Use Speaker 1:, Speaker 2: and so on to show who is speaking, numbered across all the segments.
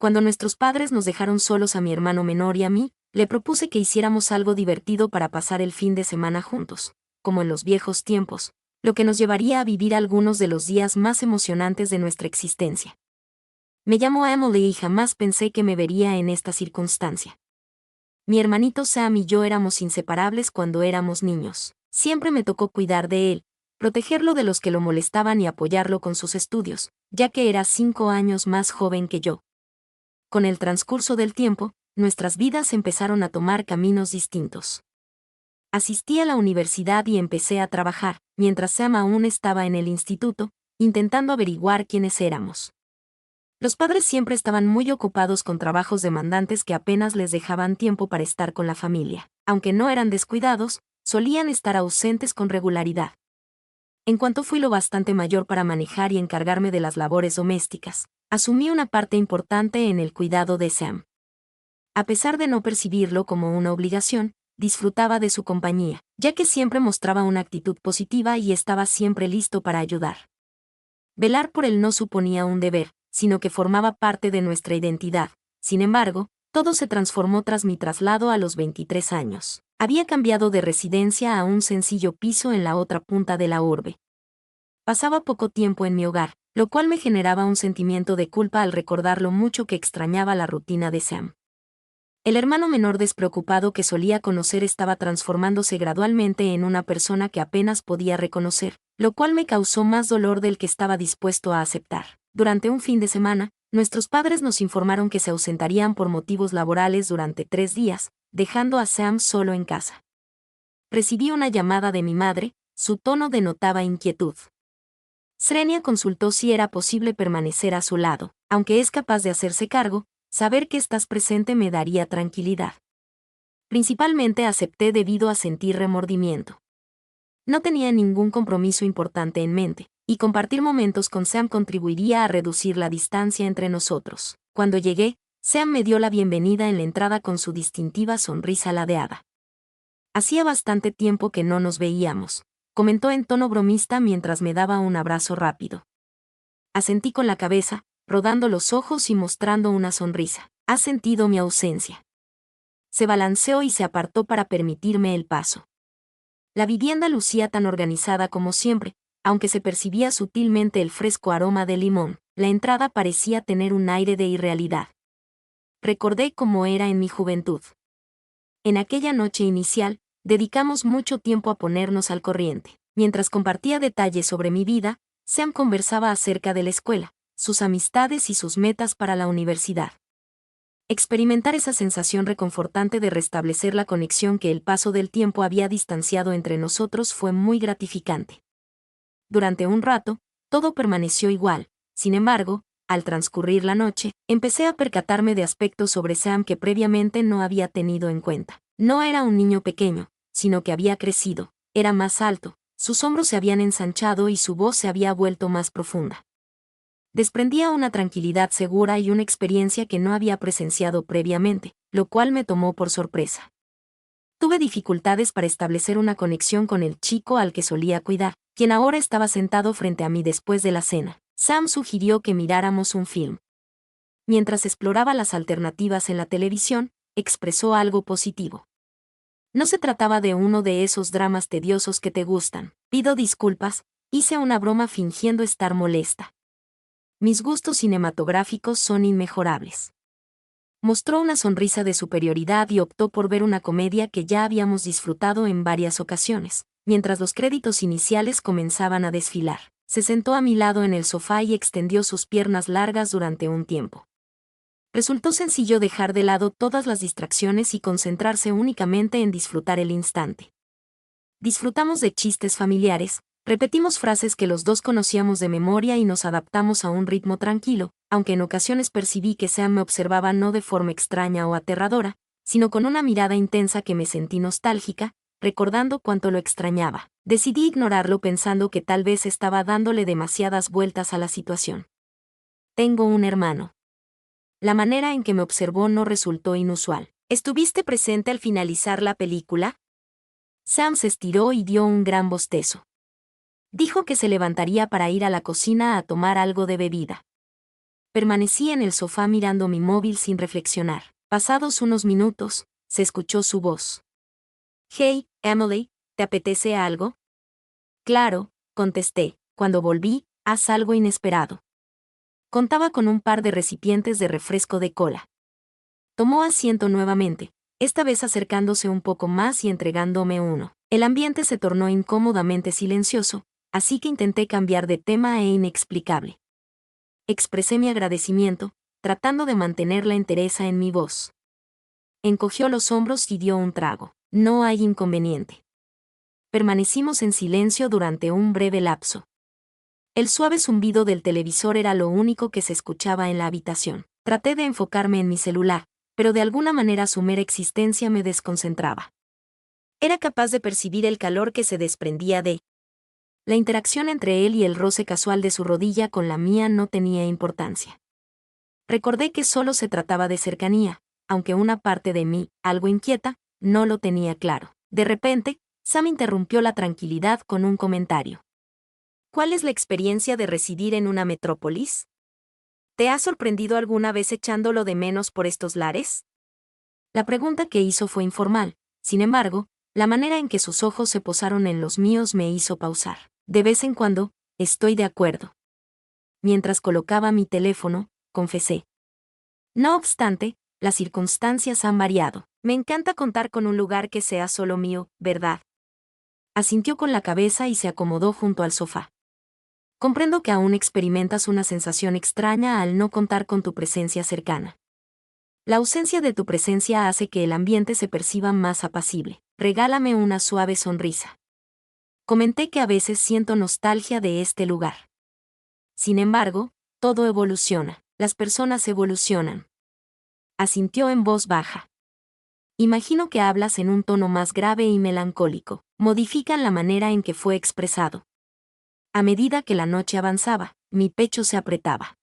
Speaker 1: Cuando nuestros padres nos dejaron solos a mi hermano menor y a mí, le propuse que hiciéramos algo divertido para pasar el fin de semana juntos, como en los viejos tiempos, lo que nos llevaría a vivir algunos de los días más emocionantes de nuestra existencia. Me llamo Emily y jamás pensé que me vería en esta circunstancia. Mi hermanito Sam y yo éramos inseparables cuando éramos niños. Siempre me tocó cuidar de él, protegerlo de los que lo molestaban y apoyarlo con sus estudios, ya que era 5 años más joven que yo. Con el transcurso del tiempo, nuestras vidas empezaron a tomar caminos distintos. Asistí a la universidad y empecé a trabajar, mientras Sam aún estaba en el instituto, intentando averiguar quiénes éramos. Los padres siempre estaban muy ocupados con trabajos demandantes que apenas les dejaban tiempo para estar con la familia. Aunque no eran descuidados, solían estar ausentes con regularidad. En cuanto fui lo bastante mayor para manejar y encargarme de las labores domésticas, asumí una parte importante en el cuidado de Sam. A pesar de no percibirlo como una obligación, disfrutaba de su compañía, ya que siempre mostraba una actitud positiva y estaba siempre listo para ayudar. Velar por él no suponía un deber, sino que formaba parte de nuestra identidad. Sin embargo, todo se transformó tras mi traslado a los 23 años. Había cambiado de residencia a un sencillo piso en la otra punta de la urbe. Pasaba poco tiempo en mi hogar, lo cual me generaba un sentimiento de culpa al recordar lo mucho que extrañaba la rutina de Sam. El hermano menor despreocupado que solía conocer estaba transformándose gradualmente en una persona que apenas podía reconocer, lo cual me causó más dolor del que estaba dispuesto a aceptar. Durante un fin de semana, nuestros padres nos informaron que se ausentarían por motivos laborales durante 3 días, dejando a Sam solo en casa. Recibí una llamada de mi madre, su tono denotaba inquietud. Srenia consultó si era posible permanecer a su lado. Aunque es capaz de hacerse cargo, saber que estás presente me daría tranquilidad. Principalmente acepté debido a sentir remordimiento. No tenía ningún compromiso importante en mente, y compartir momentos con Sam contribuiría a reducir la distancia entre nosotros. Cuando llegué, Sam me dio la bienvenida en la entrada con su distintiva sonrisa ladeada. Hacía bastante tiempo que no nos veíamos, comentó en tono bromista mientras me daba un abrazo rápido. Asentí con la cabeza, rodando los ojos y mostrando una sonrisa. ¿Has sentido mi ausencia? Se balanceó y se apartó para permitirme el paso. La vivienda lucía tan organizada como siempre, aunque se percibía sutilmente el fresco aroma de limón, la entrada parecía tener un aire de irrealidad. Recordé cómo era en mi juventud. En aquella noche inicial, dedicamos mucho tiempo a ponernos al corriente. Mientras compartía detalles sobre mi vida, Sam conversaba acerca de la escuela, sus amistades y sus metas para la universidad. Experimentar esa sensación reconfortante de restablecer la conexión que el paso del tiempo había distanciado entre nosotros fue muy gratificante. Durante un rato, todo permaneció igual. Sin embargo, al transcurrir la noche, empecé a percatarme de aspectos sobre Sam que previamente no había tenido en cuenta. No era un niño pequeño, sino que había crecido, era más alto, sus hombros se habían ensanchado y su voz se había vuelto más profunda. Desprendía una tranquilidad segura y una experiencia que no había presenciado previamente, lo cual me tomó por sorpresa. Tuve dificultades para establecer una conexión con el chico al que solía cuidar, quien ahora estaba sentado frente a mí después de la cena. Sam sugirió que miráramos un film. Mientras exploraba las alternativas en la televisión, expresó algo positivo. No se trataba de uno de esos dramas tediosos que te gustan. Pido disculpas, hice una broma fingiendo estar molesta. Mis gustos cinematográficos son inmejorables. Mostró una sonrisa de superioridad y optó por ver una comedia que ya habíamos disfrutado en varias ocasiones. Mientras los créditos iniciales comenzaban a desfilar, se sentó a mi lado en el sofá y extendió sus piernas largas durante un tiempo. Resultó sencillo dejar de lado todas las distracciones y concentrarse únicamente en disfrutar el instante. Disfrutamos de chistes familiares, repetimos frases que los dos conocíamos de memoria y nos adaptamos a un ritmo tranquilo, aunque en ocasiones percibí que Sam me observaba no de forma extraña o aterradora, sino con una mirada intensa que me sentí nostálgica, recordando cuánto lo extrañaba. Decidí ignorarlo pensando que tal vez estaba dándole demasiadas vueltas a la situación. Tengo un hermano. La manera en que me observó no resultó inusual. ¿Estuviste presente al finalizar la película? Sam se estiró y dio un gran bostezo. Dijo que se levantaría para ir a la cocina a tomar algo de bebida. Permanecí en el sofá mirando mi móvil sin reflexionar. Pasados unos minutos, se escuchó su voz. «Hey, Emily, ¿te apetece algo?» «Claro», contesté. Cuando volví, «haz algo inesperado». Contaba con un par de recipientes de refresco de cola. Tomó asiento nuevamente, esta vez acercándose un poco más y entregándome uno. El ambiente se tornó incómodamente silencioso, así que intenté cambiar de tema e inexplicable. Expresé mi agradecimiento, tratando de mantener la entereza en mi voz. Encogió los hombros y dio un trago. «No hay inconveniente». Permanecimos en silencio durante un breve lapso. El suave zumbido del televisor era lo único que se escuchaba en la habitación. Traté de enfocarme en mi celular, pero de alguna manera su mera existencia me desconcentraba. Era capaz de percibir el calor que se desprendía de la interacción entre él y el roce casual de su rodilla con la mía no tenía importancia. Recordé que solo se trataba de cercanía, aunque una parte de mí, algo inquieta, no lo tenía claro. De repente, Sam interrumpió la tranquilidad con un comentario. «¿Cuál es la experiencia de residir en una metrópolis? ¿Te ha sorprendido alguna vez echándolo de menos por estos lares?» La pregunta que hizo fue informal, sin embargo, la manera en que sus ojos se posaron en los míos me hizo pausar. «De vez en cuando, estoy de acuerdo». Mientras colocaba mi teléfono, confesé. «No obstante, las circunstancias han variado. Me encanta contar con un lugar que sea solo mío, ¿verdad?» Asintió con la cabeza y se acomodó junto al sofá. «Comprendo que aún experimentas una sensación extraña al no contar con tu presencia cercana. La ausencia de tu presencia hace que el ambiente se perciba más apacible. Regálame una suave sonrisa». Comenté que a veces siento nostalgia de este lugar. Sin embargo, todo evoluciona. Las personas evolucionan. Asintió en voz baja. «Imagino que hablas en un tono más grave y melancólico. Modifican la manera en que fue expresado». A medida que la noche avanzaba, mi pecho se apretaba.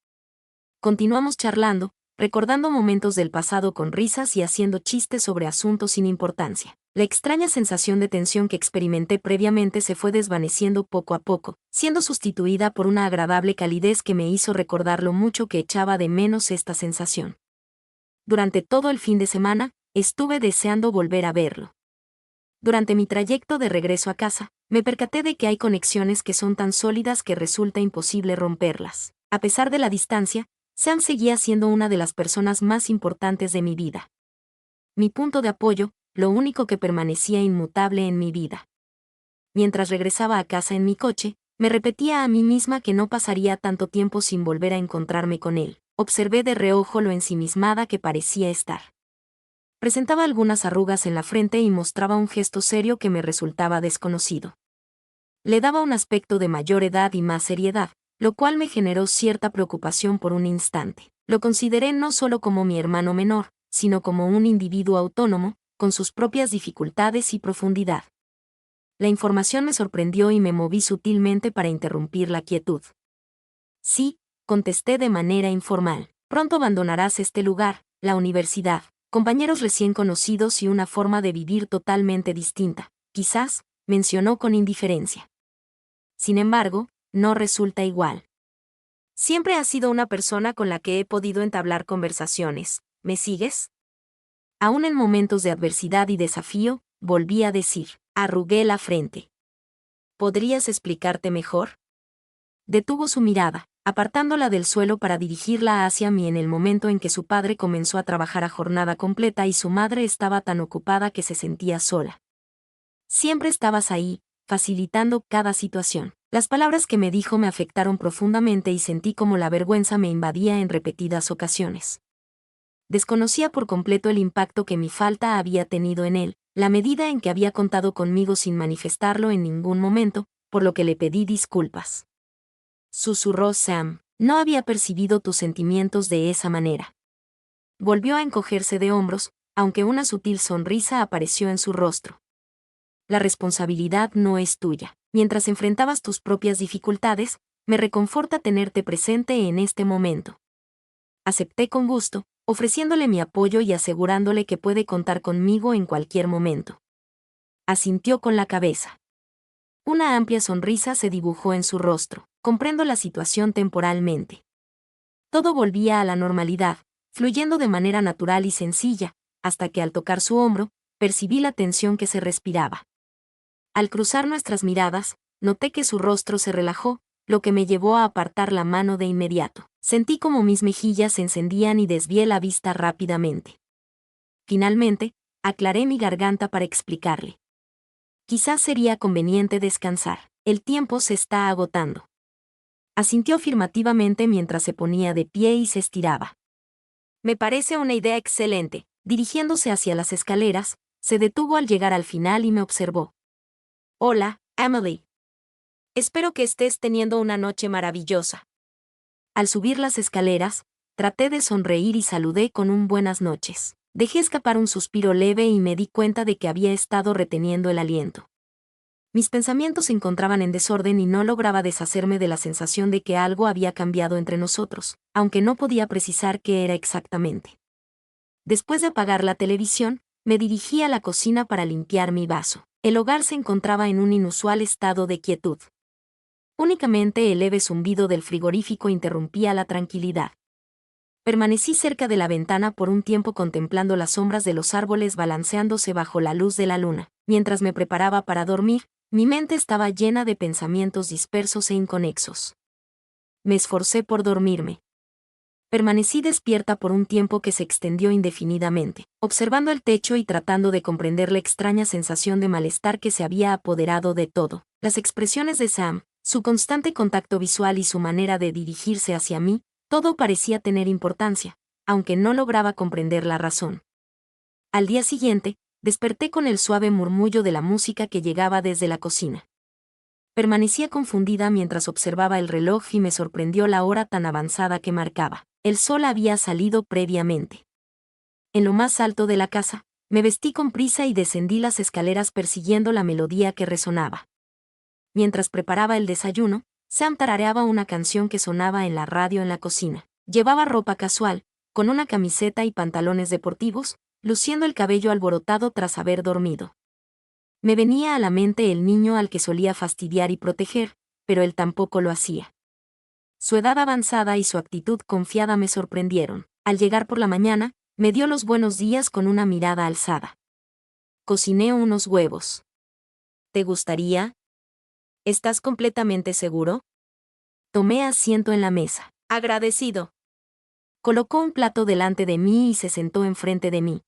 Speaker 1: Continuamos charlando, recordando momentos del pasado con risas y haciendo chistes sobre asuntos sin importancia. La extraña sensación de tensión que experimenté previamente se fue desvaneciendo poco a poco, siendo sustituida por una agradable calidez que me hizo recordar lo mucho que echaba de menos esta sensación. Durante todo el fin de semana, estuve deseando volver a verlo. Durante mi trayecto de regreso a casa, me percaté de que hay conexiones que son tan sólidas que resulta imposible romperlas. A pesar de la distancia, Sam seguía siendo una de las personas más importantes de mi vida. Mi punto de apoyo, lo único que permanecía inmutable en mi vida. Mientras regresaba a casa en mi coche, me repetía a mí misma que no pasaría tanto tiempo sin volver a encontrarme con él. Observé de reojo lo ensimismada que parecía estar. Presentaba algunas arrugas en la frente y mostraba un gesto serio que me resultaba desconocido. Le daba un aspecto de mayor edad y más seriedad, lo cual me generó cierta preocupación por un instante. Lo consideré no solo como mi hermano menor, sino como un individuo autónomo, con sus propias dificultades y profundidad. La información me sorprendió y me moví sutilmente para interrumpir la quietud. «Sí», contesté de manera informal. «Pronto abandonarás este lugar, la universidad, compañeros recién conocidos y una forma de vivir totalmente distinta. Quizás», mencionó con indiferencia. «Sin embargo, no resulta igual. Siempre has sido una persona con la que he podido entablar conversaciones. ¿Me sigues?» Aún en momentos de adversidad y desafío, volví a decir. Arrugué la frente. «¿Podrías explicarte mejor?» Detuvo su mirada, apartándola del suelo para dirigirla hacia mí en el momento en que su padre comenzó a trabajar a jornada completa y su madre estaba tan ocupada que se sentía sola. «Siempre estabas ahí, facilitando cada situación». Las palabras que me dijo me afectaron profundamente y sentí como la vergüenza me invadía en repetidas ocasiones. Desconocía por completo el impacto que mi falta había tenido en él, la medida en que había contado conmigo sin manifestarlo en ningún momento, por lo que le pedí disculpas. Susurró Sam. «No había percibido tus sentimientos de esa manera». Volvió a encogerse de hombros, aunque una sutil sonrisa apareció en su rostro. «La responsabilidad no es tuya. Mientras enfrentabas tus propias dificultades, me reconforta tenerte presente en este momento». Acepté con gusto, ofreciéndole mi apoyo y asegurándole que puede contar conmigo en cualquier momento. Asintió con la cabeza. Una amplia sonrisa se dibujó en su rostro. «Comprendo la situación temporalmente. Todo volvía a la normalidad, fluyendo de manera natural y sencilla, hasta que al tocar su hombro, percibí la tensión que se respiraba. Al cruzar nuestras miradas, noté que su rostro se relajó, lo que me llevó a apartar la mano de inmediato. Sentí como mis mejillas se encendían y desvié la vista rápidamente. Finalmente, aclaré mi garganta para explicarle. Quizás sería conveniente descansar. El tiempo se está agotando. Asintió afirmativamente mientras se ponía de pie y se estiraba. Me parece una idea excelente. Dirigiéndose hacia las escaleras, se detuvo al llegar al final y me observó. Hola, Emily. Espero que estés teniendo una noche maravillosa. Al subir las escaleras, traté de sonreír y saludé con un buenas noches. Dejé escapar un suspiro leve y me di cuenta de que había estado reteniendo el aliento. Mis pensamientos se encontraban en desorden y no lograba deshacerme de la sensación de que algo había cambiado entre nosotros, aunque no podía precisar qué era exactamente. Después de apagar la televisión, me dirigí a la cocina para limpiar mi vaso. El hogar se encontraba en un inusual estado de quietud. Únicamente el leve zumbido del frigorífico interrumpía la tranquilidad. Permanecí cerca de la ventana por un tiempo contemplando las sombras de los árboles balanceándose bajo la luz de la luna. Mientras me preparaba para dormir, mi mente estaba llena de pensamientos dispersos e inconexos. Me esforcé por dormirme. Permanecí despierta por un tiempo que se extendió indefinidamente, observando el techo y tratando de comprender la extraña sensación de malestar que se había apoderado de todo. Las expresiones de Sam, su constante contacto visual y su manera de dirigirse hacia mí, todo parecía tener importancia, aunque no lograba comprender la razón. Al día siguiente, desperté con el suave murmullo de la música que llegaba desde la cocina. Permanecía confundida mientras observaba el reloj y me sorprendió la hora tan avanzada que marcaba. El sol había salido previamente. En lo más alto de la casa, me vestí con prisa y descendí las escaleras persiguiendo la melodía que resonaba. Mientras preparaba el desayuno, Sam tarareaba una canción que sonaba en la radio en la cocina. Llevaba ropa casual, con una camiseta y pantalones deportivos, luciendo el cabello alborotado tras haber dormido. Me venía a la mente el niño al que solía fastidiar y proteger, pero él tampoco lo hacía. Su edad avanzada y su actitud confiada me sorprendieron. Al llegar por la mañana, me dio los buenos días con una mirada alzada. Cociné unos huevos. ¿Te gustaría? ¿Estás completamente seguro? Tomé asiento en la mesa. Agradecido. Colocó un plato delante de mí y se sentó enfrente de mí.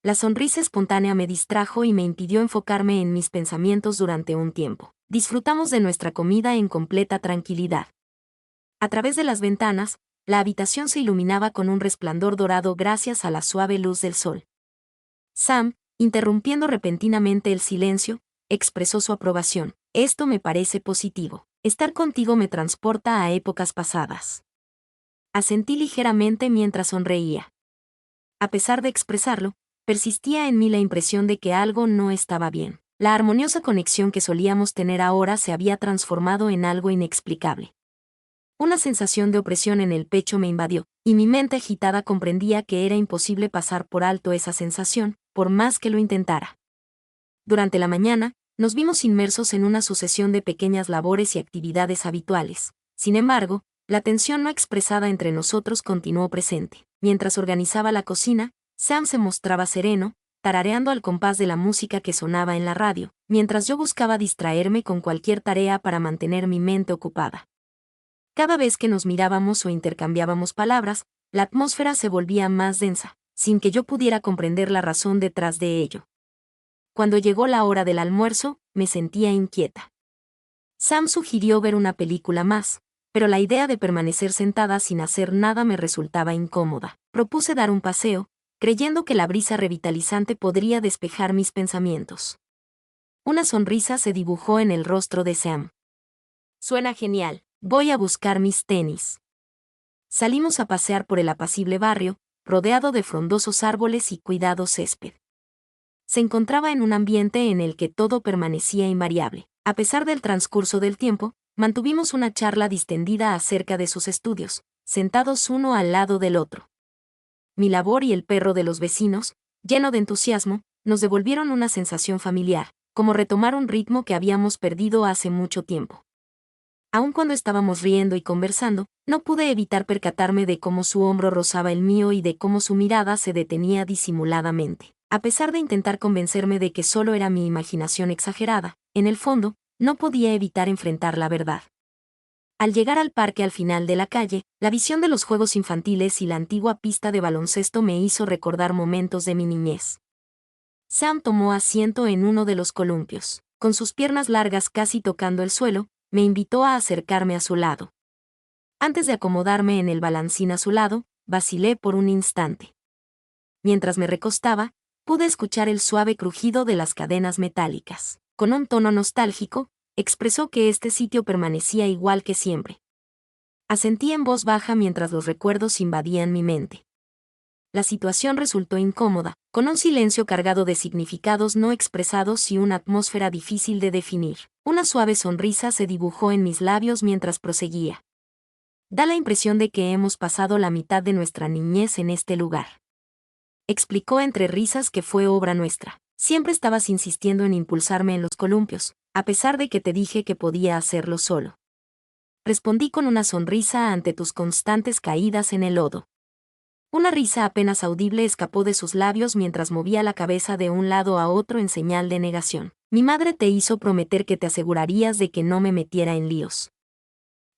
Speaker 1: La sonrisa espontánea me distrajo y me impidió enfocarme en mis pensamientos durante un tiempo. Disfrutamos de nuestra comida en completa tranquilidad. A través de las ventanas, la habitación se iluminaba con un resplandor dorado gracias a la suave luz del sol. Sam, interrumpiendo repentinamente el silencio, expresó su aprobación. Esto me parece positivo. Estar contigo me transporta a épocas pasadas. Asentí ligeramente mientras sonreía. A pesar de expresarlo, persistía en mí la impresión de que algo no estaba bien. La armoniosa conexión que solíamos tener ahora se había transformado en algo inexplicable. Una sensación de opresión en el pecho me invadió, y mi mente agitada comprendía que era imposible pasar por alto esa sensación, por más que lo intentara. Durante la mañana, nos vimos inmersos en una sucesión de pequeñas labores y actividades habituales. Sin embargo, la tensión no expresada entre nosotros continuó presente. Mientras organizaba la cocina, Sam se mostraba sereno, tarareando al compás de la música que sonaba en la radio, mientras yo buscaba distraerme con cualquier tarea para mantener mi mente ocupada. Cada vez que nos mirábamos o intercambiábamos palabras, la atmósfera se volvía más densa, sin que yo pudiera comprender la razón detrás de ello. Cuando llegó la hora del almuerzo, me sentía inquieta. Sam sugirió ver una película más, pero la idea de permanecer sentada sin hacer nada me resultaba incómoda. Propuse dar un paseo, creyendo que la brisa revitalizante podría despejar mis pensamientos. Una sonrisa se dibujó en el rostro de Sam. Suena genial. Voy a buscar mis tenis. Salimos a pasear por el apacible barrio, rodeado de frondosos árboles y cuidado césped. Se encontraba en un ambiente en el que todo permanecía invariable. A pesar del transcurso del tiempo, mantuvimos una charla distendida acerca de sus estudios, sentados uno al lado del otro. Mi labor y el perro de los vecinos, lleno de entusiasmo, nos devolvieron una sensación familiar, como retomar un ritmo que habíamos perdido hace mucho tiempo. Aun cuando estábamos riendo y conversando, no pude evitar percatarme de cómo su hombro rozaba el mío y de cómo su mirada se detenía disimuladamente. A pesar de intentar convencerme de que solo era mi imaginación exagerada, en el fondo, no podía evitar enfrentar la verdad. Al llegar al parque al final de la calle, la visión de los juegos infantiles y la antigua pista de baloncesto me hizo recordar momentos de mi niñez. Sam tomó asiento en uno de los columpios. Con sus piernas largas casi tocando el suelo, me invitó a acercarme a su lado. Antes de acomodarme en el balancín a su lado, vacilé por un instante. Mientras me recostaba, pude escuchar el suave crujido de las cadenas metálicas. Con un tono nostálgico, expresó que este sitio permanecía igual que siempre. Asentí en voz baja mientras los recuerdos invadían mi mente. La situación resultó incómoda, con un silencio cargado de significados no expresados y una atmósfera difícil de definir. Una suave sonrisa se dibujó en mis labios mientras proseguía. Da la impresión de que hemos pasado la mitad de nuestra niñez en este lugar. Explicó entre risas que fue obra nuestra. Siempre estabas insistiendo en impulsarme en los columpios, a pesar de que te dije que podía hacerlo solo. Respondí con una sonrisa ante tus constantes caídas en el lodo. Una risa apenas audible escapó de sus labios mientras movía la cabeza de un lado a otro en señal de negación. Mi madre te hizo prometer que te asegurarías de que no me metiera en líos.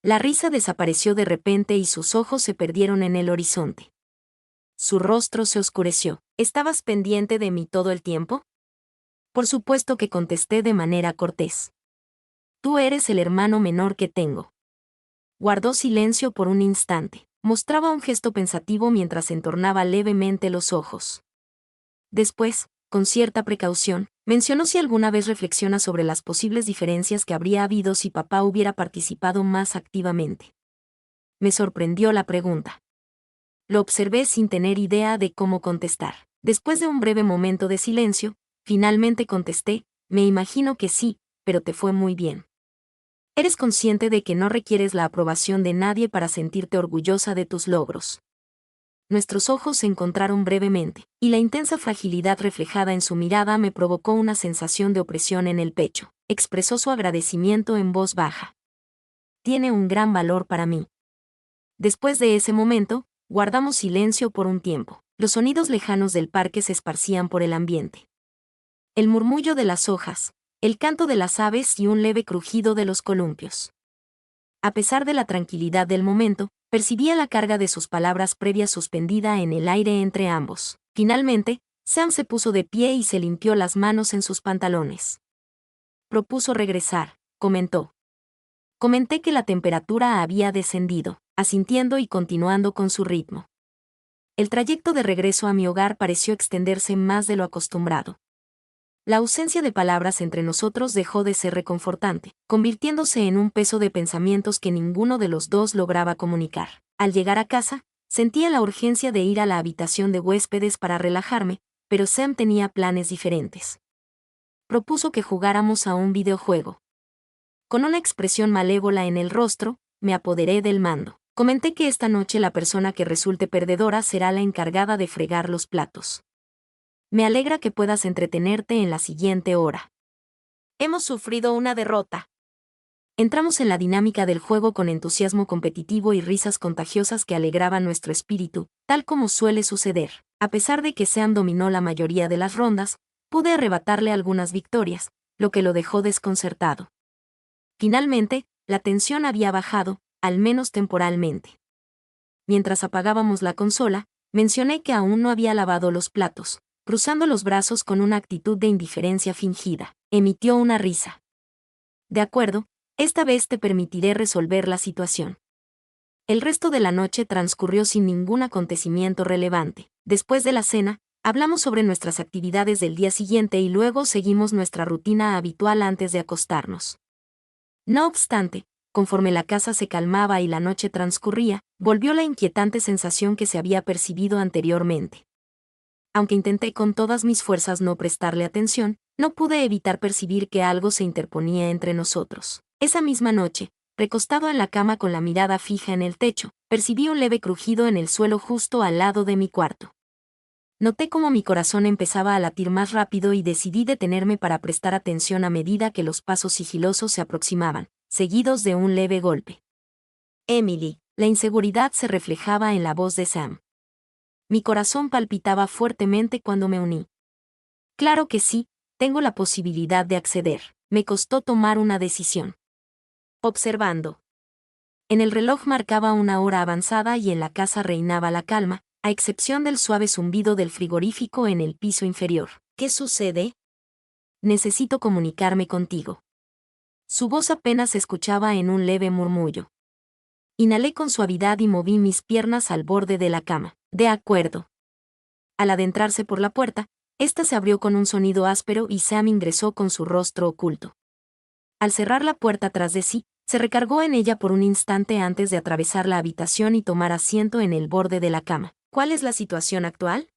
Speaker 1: La risa desapareció de repente y sus ojos se perdieron en el horizonte. Su rostro se oscureció. ¿Estabas pendiente de mí todo el tiempo? Por supuesto que contesté de manera cortés. Tú eres el hermano menor que tengo. Guardó silencio por un instante. Mostraba un gesto pensativo mientras entornaba levemente los ojos. Después, con cierta precaución, mencionó si alguna vez reflexiona sobre las posibles diferencias que habría habido si papá hubiera participado más activamente. Me sorprendió la pregunta. Lo observé sin tener idea de cómo contestar. Después de un breve momento de silencio, finalmente contesté, me imagino que sí, pero te fue muy bien. Eres consciente de que no requieres la aprobación de nadie para sentirte orgullosa de tus logros. Nuestros ojos se encontraron brevemente, y la intensa fragilidad reflejada en su mirada me provocó una sensación de opresión en el pecho. Expresó su agradecimiento en voz baja. Tiene un gran valor para mí. Después de ese momento, guardamos silencio por un tiempo. Los sonidos lejanos del parque se esparcían por el ambiente. El murmullo de las hojas, el canto de las aves y un leve crujido de los columpios. A pesar de la tranquilidad del momento, percibía la carga de sus palabras previas suspendida en el aire entre ambos. Finalmente, Sam se puso de pie y se limpió las manos en sus pantalones. Propuso regresar, comentó. Comenté que la temperatura había descendido, asintiendo y continuando con su ritmo. El trayecto de regreso a mi hogar pareció extenderse más de lo acostumbrado. La ausencia de palabras entre nosotros dejó de ser reconfortante, convirtiéndose en un peso de pensamientos que ninguno de los dos lograba comunicar. Al llegar a casa, sentía la urgencia de ir a la habitación de huéspedes para relajarme, pero Sam tenía planes diferentes. Propuso que jugáramos a un videojuego. Con una expresión malévola en el rostro, me apoderé del mando. Comenté que esta noche la persona que resulte perdedora será la encargada de fregar los platos. Me alegra que puedas entretenerte en la siguiente hora. Hemos sufrido una derrota. Entramos en la dinámica del juego con entusiasmo competitivo y risas contagiosas que alegraban nuestro espíritu, tal como suele suceder. A pesar de que Sam dominó la mayoría de las rondas, pude arrebatarle algunas victorias, lo que lo dejó desconcertado. Finalmente, la tensión había bajado, al menos temporalmente. Mientras apagábamos la consola, mencioné que aún no había lavado los platos, cruzando los brazos con una actitud de indiferencia fingida. Emitió una risa. De acuerdo, esta vez te permitiré resolver la situación. El resto de la noche transcurrió sin ningún acontecimiento relevante. Después de la cena, hablamos sobre nuestras actividades del día siguiente y luego seguimos nuestra rutina habitual antes de acostarnos. No obstante, conforme la casa se calmaba y la noche transcurría, volvió la inquietante sensación que se había percibido anteriormente. Aunque intenté con todas mis fuerzas no prestarle atención, no pude evitar percibir que algo se interponía entre nosotros. Esa misma noche, recostado en la cama con la mirada fija en el techo, percibí un leve crujido en el suelo justo al lado de mi cuarto. Noté cómo mi corazón empezaba a latir más rápido y decidí detenerme para prestar atención a medida que los pasos sigilosos se aproximaban, seguidos de un leve golpe. Emily, la inseguridad se reflejaba en la voz de Sam. Mi corazón palpitaba fuertemente cuando me uní. Claro que sí, tengo la posibilidad de acceder. Me costó tomar una decisión. Observando. En el reloj marcaba una hora avanzada y en la casa reinaba la calma, a excepción del suave zumbido del frigorífico en el piso inferior. ¿Qué sucede? Necesito comunicarme contigo. Su voz apenas se escuchaba en un leve murmullo. Inhalé con suavidad y moví mis piernas al borde de la cama. De acuerdo. Al adentrarse por la puerta, ésta se abrió con un sonido áspero y Sam ingresó con su rostro oculto. Al cerrar la puerta tras de sí, se recargó en ella por un instante antes de atravesar la habitación y tomar asiento en el borde de la cama. ¿Cuál es la situación actual?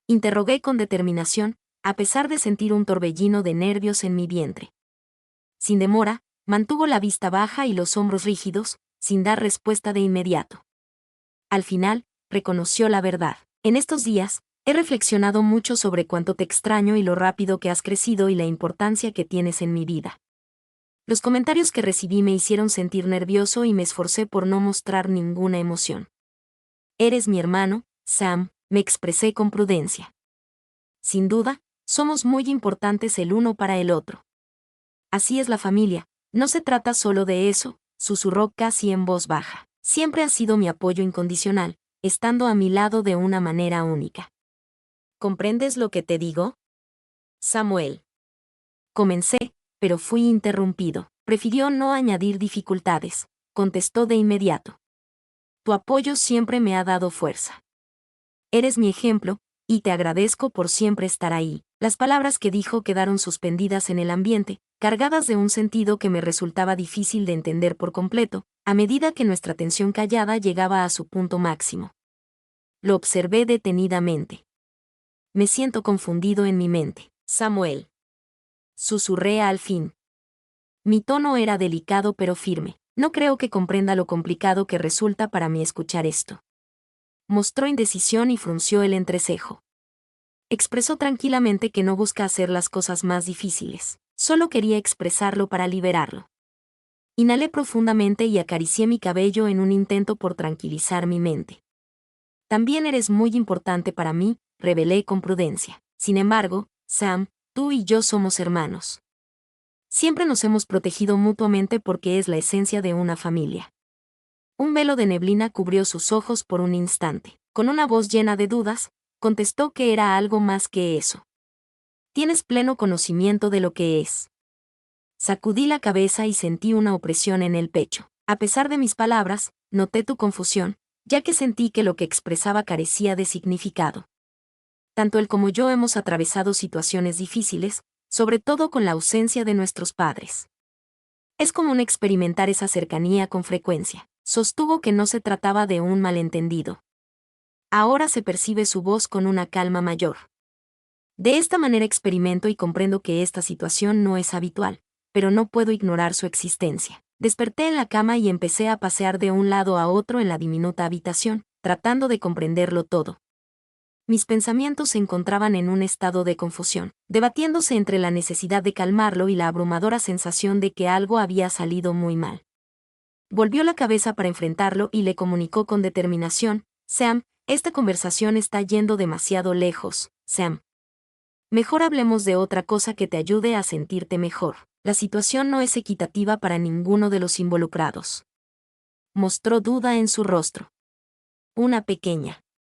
Speaker 1: Interrogué con determinación, a pesar de sentir un torbellino de nervios en mi vientre. Sin demora, mantuvo la vista baja y los hombros rígidos, sin dar respuesta de inmediato. Al final, reconoció la verdad. En estos días, he reflexionado mucho sobre cuánto te extraño y lo rápido que has crecido y la importancia que tienes en mi vida. Los comentarios que recibí me hicieron sentir nervioso y me esforcé por no mostrar ninguna emoción. Eres mi hermano, Sam, me expresé con prudencia. Sin duda, somos muy importantes el uno para el otro. Así es la familia, no se trata solo de eso, susurró casi en voz baja. Siempre has sido mi apoyo incondicional, estando a mi lado de una manera única. ¿Comprendes lo que te digo? Samuel. Comencé, pero fui interrumpido. Prefirió no añadir dificultades, contestó de inmediato. Tu apoyo siempre me ha dado fuerza. Eres mi ejemplo, y te agradezco por siempre estar ahí. Las palabras que dijo quedaron suspendidas en el ambiente, cargadas de un sentido que me resultaba difícil de entender por completo, a medida que nuestra tensión callada llegaba a su punto máximo. Lo observé detenidamente. Me siento confundido en mi mente. Samuel. Susurré al fin. Mi tono era delicado pero firme. No creo que comprenda lo complicado que resulta para mí escuchar esto. Mostró indecisión y frunció el entrecejo. Expresó tranquilamente que no busca hacer las cosas más difíciles, solo quería expresarlo para liberarlo. Inhalé profundamente y acaricié mi cabello en un intento por tranquilizar mi mente. También eres muy importante para mí, revelé con prudencia. Sin embargo, Sam, tú y yo somos hermanos. Siempre nos hemos protegido mutuamente porque es la esencia de una familia. Un velo de neblina cubrió sus ojos por un instante. Con una voz llena de dudas, contestó que era algo más que eso. Tienes pleno conocimiento de lo que es. Sacudí la cabeza y sentí una opresión en el pecho. A pesar de mis palabras, noté tu confusión, ya que sentí que lo que expresaba carecía de significado. Tanto él como yo hemos atravesado situaciones difíciles, sobre todo con la ausencia de nuestros padres. Es común experimentar esa cercanía con frecuencia. Sostuvo que no se trataba de un malentendido. Ahora se percibe su voz con una calma mayor. De esta manera experimento y comprendo que esta situación no es habitual, pero no puedo ignorar su existencia. Desperté en la cama y empecé a pasear de un lado a otro en la diminuta habitación, tratando de comprenderlo todo. Mis pensamientos se encontraban en un estado de confusión, debatiéndose entre la necesidad de calmarlo y la abrumadora sensación de que algo había salido muy mal. Volvió la cabeza para enfrentarlo y le comunicó con determinación: Sam, esta conversación está yendo demasiado lejos, Sam. Mejor hablemos de otra cosa que te ayude a sentirte mejor. La situación no es equitativa para ninguno de los involucrados. Mostró duda en su rostro. Una pequeña